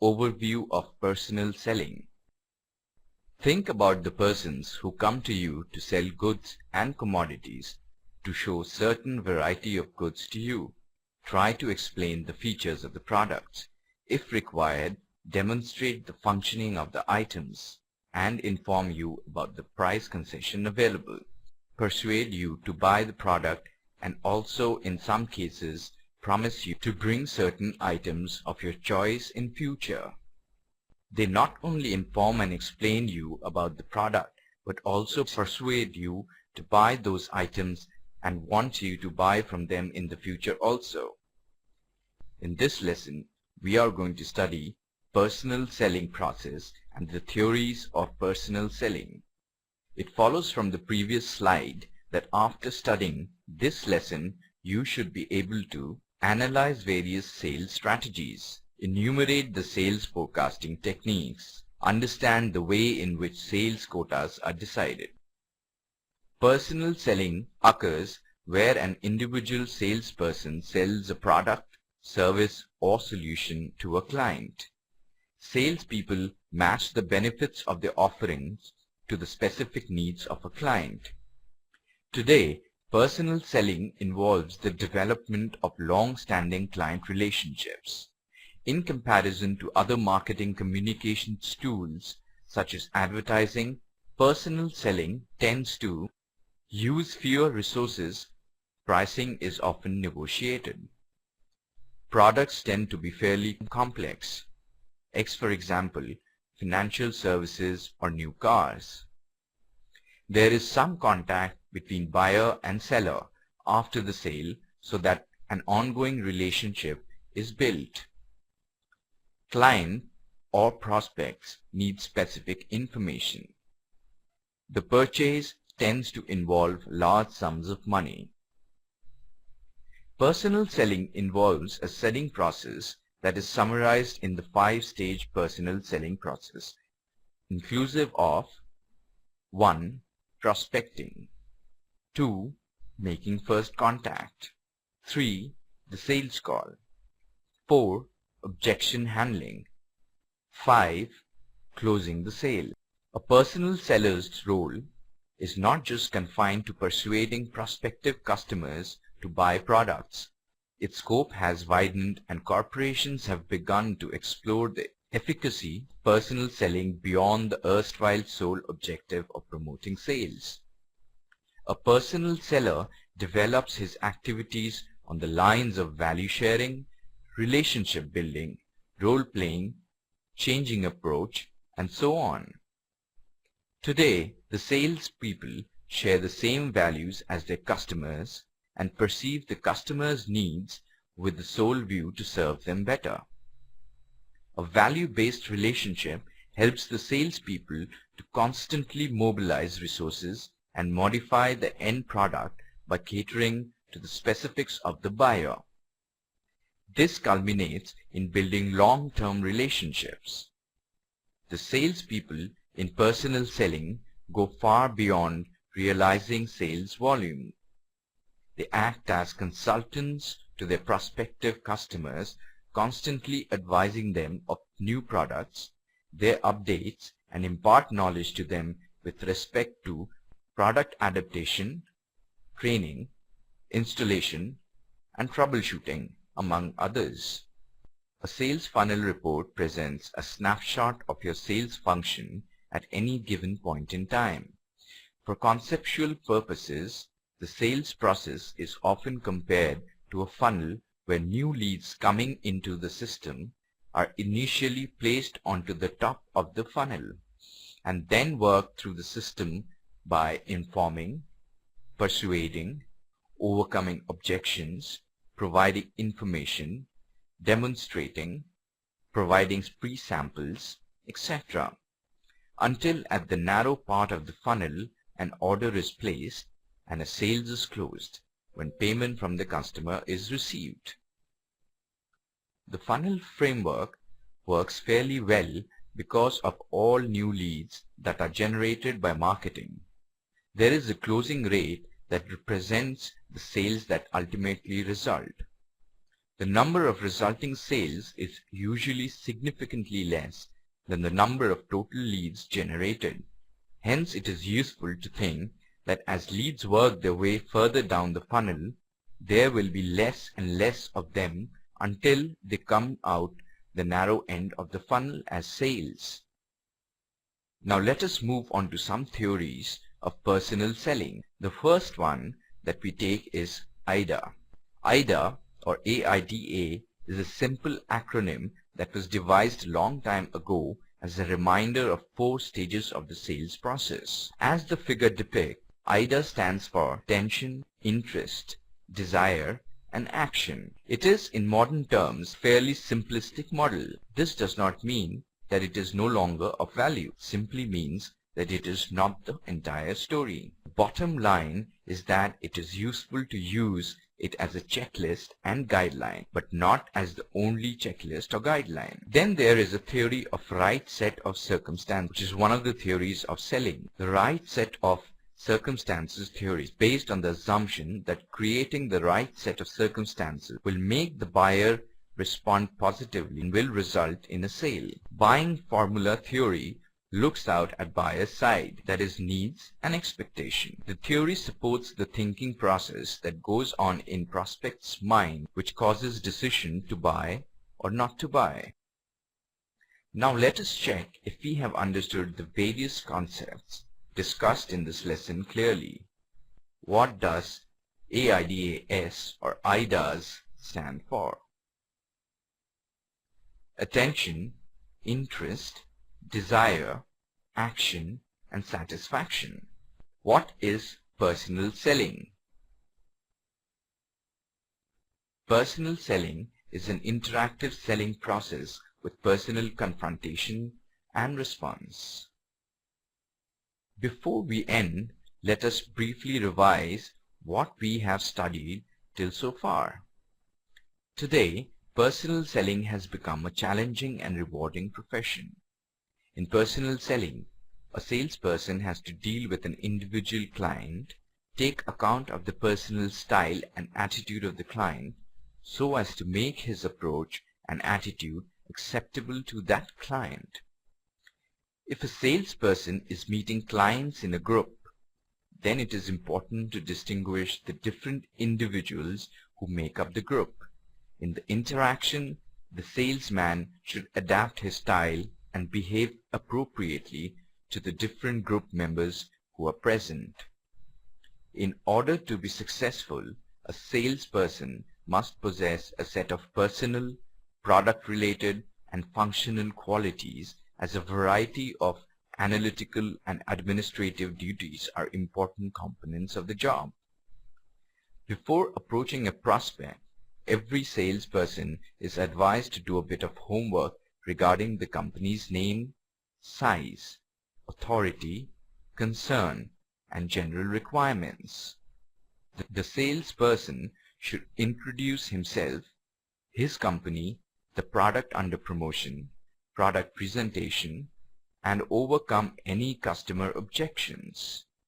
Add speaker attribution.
Speaker 1: Overview of personal selling. Think about the persons who come to you to sell goods and commodities, to show certain variety of goods to you. Try to explain the features of the products. If required, demonstrate the functioning of the items and inform you about the price concession available. Persuade you to buy the product and also in some cases promise you to bring certain items of your choice in future. They not only inform and explain you about the product but also persuade you to buy those items and want you to buy from them in the future also. In this lesson, we are going to study personal selling process and the theories of personal selling. It follows from the previous slide that after studying this lesson, you should be able to analyze various sales strategies, enumerate the sales forecasting techniques, understand the way in which sales quotas are decided. Personal selling occurs where an individual salesperson sells a product, service, or solution to a client. Salespeople match the benefits of their offerings to the specific needs of a client. Today, personal selling involves the development of long-standing client relationships. In comparison to other marketing communications tools such as advertising, personal selling tends to use fewer resources. Pricing is often negotiated. Products tend to be fairly complex. For example, financial services or new cars. There is some contact between buyer and seller after the sale so that an ongoing relationship is built. Client or prospects need specific information. The purchase tends to involve large sums of money. Personal selling involves a selling process that is summarized in the 5-stage personal selling process, inclusive of 1. Prospecting, 2. Making first contact, 3. The sales call, 4. Objection handling, 5. Closing the sale. A personal seller's role is not just confined to persuading prospective customers to buy products. Its scope has widened and corporations have begun to explore the efficacy of personal selling beyond the erstwhile sole objective of promoting sales. A personal seller develops his activities on the lines of value sharing, relationship building, role-playing, changing approach, and so on. Today, the salespeople share the same values as their customers and perceive the customer's needs with the sole view to serve them better. A value-based relationship helps the salespeople to constantly mobilize resources and modify the end product by catering to the specifics of the buyer. This culminates in building long-term relationships. The salespeople in personal selling go far beyond realizing sales volume. They act as consultants to their prospective customers, constantly advising them of new products, their updates, and impart knowledge to them with respect to product adaptation, training, installation, and troubleshooting, among others. A sales funnel report presents a snapshot of your sales function at any given point in time. For conceptual purposes, the sales process is often compared to a funnel where new leads coming into the system are initially placed onto the top of the funnel and then work through the system by informing, persuading, overcoming objections, providing information, demonstrating, providing pre-samples, etc. until at the narrow part of the funnel an order is placed and a sales is closed when payment from the customer is received. The funnel framework works fairly well because of all new leads that are generated by marketing. There is a closing rate that represents the sales that ultimately result. The number of resulting sales is usually significantly less than the number of total leads generated. Hence, it is useful to think that as leads work their way further down the funnel, there will be less and less of them until they come out the narrow end of the funnel as sales. Now let us move on to some theories of personal selling. The first one that we take is AIDA. AIDA, or AIDA, is a simple acronym that was devised a long time ago as a reminder of 4 stages of the sales process. As the figure depicts, AIDA stands for attention, interest, desire, and action. It is, in modern terms, a fairly simplistic model. This does not mean that it is no longer of value. It simply means that it is not the entire story. The bottom line is that it is useful to use it as a checklist and guideline, but not as the only checklist or guideline. Then there is a theory of right set of circumstances, which is one of the theories of selling. The right set of circumstances theory is based on the assumption that creating the right set of circumstances will make the buyer respond positively and will result in a sale. Buying formula theory looks out at buyer's side, that is, needs and expectation. The theory supports the thinking process that goes on in prospect's mind, which causes decision to buy or not to buy. Now let us check if we have understood the various concepts discussed in this lesson clearly. What does AIDS or AIDAS stand for? Attention, interest, desire, action, and satisfaction. What is personal selling? Personal selling is an interactive selling process with personal confrontation and response. Before we end, let us briefly revise what we have studied till so far. Today, personal selling has become a challenging and rewarding profession. In personal selling, a salesperson has to deal with an individual client, take account of the personal style and attitude of the client so as to make his approach and attitude acceptable to that client. If a salesperson is meeting clients in a group, then it is important to distinguish the different individuals who make up the group. In the interaction, the salesman should adapt his style and behave appropriately to the different group members who are present. In order to be successful, a salesperson must possess a set of personal, product-related, and functional qualities, as a variety of analytical and administrative duties are important components of the job. Before approaching a prospect, every salesperson is advised to do a bit of homework regarding the company's name, size, authority, concern, and general requirements. The salesperson should introduce himself, his company, the product under promotion, product presentation, and overcome any customer objections.